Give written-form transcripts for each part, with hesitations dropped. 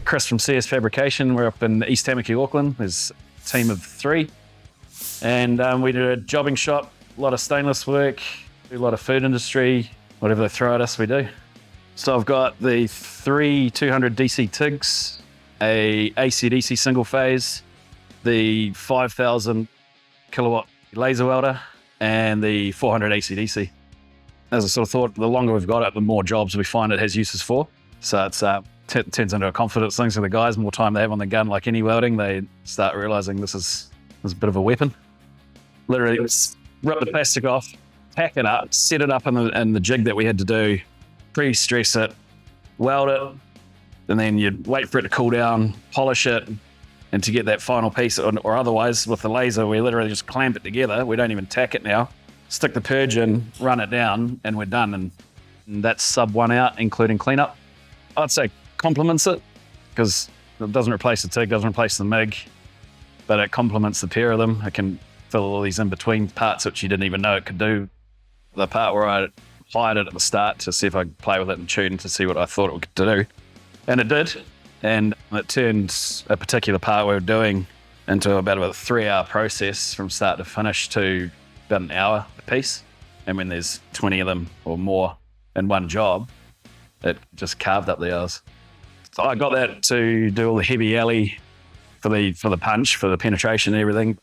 Chris from CS Fabrication. We're up in East Tamaki, Auckland. There's a team of 3. And we do a jobbing shop, a lot of stainless work, do a lot of food industry, whatever they throw at us, we do. So I've got the 3 200 DC TIGs, a AC/DC single phase, the 5,000 kilowatt laser welder, and the 400 AC/DC. As I sort of thought, the longer we've got it, the more jobs we find it has uses for. So it's turns into a confidence thing for the guys. More time they have on the gun, like any welding, they start realizing this is a bit of a weapon. Literally, rip the plastic off, tack it up, set it up in the jig that we had to do, pre-stress it, weld it, and then you'd wait for it to cool down, polish it, and to get that final piece, or otherwise with the laser, we literally just clamp it together. We don't even tack it now. Stick the purge in, run it down, and we're done. And that's sub 1 out, including cleanup. I'd say complements it, because it doesn't replace the TIG, doesn't replace the MIG, but it complements the pair of them. It can fill all these in-between parts, which you didn't even know it could do. The part where I hired it at the start to see if I could play with it and tune to see what I thought it could do. And it did. And it turned a particular part we were doing into about a 3-hour process from start to finish to about an hour a piece. And when there's 20 of them or more in one job, it just carved up the hours. So I got that to do all the heavy alley for the punch, for the penetration and everything.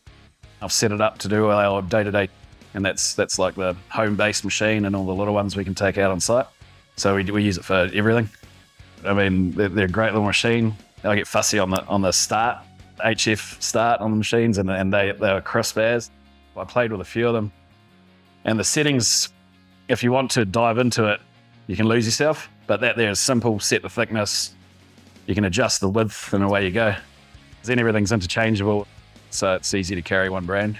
I've set it up to do our day-to-day, and that's like the home-based machine and all the little ones we can take out on site. So we use it for everything. I mean, they're a great little machine. I get fussy on the start, HF start on the machines, and they were crisp as. I played with a few of them. And the settings, if you want to dive into it, you can lose yourself, but that there is simple, set the thickness, you can adjust the width, and away you go. Then everything's interchangeable, so it's easy to carry one brand.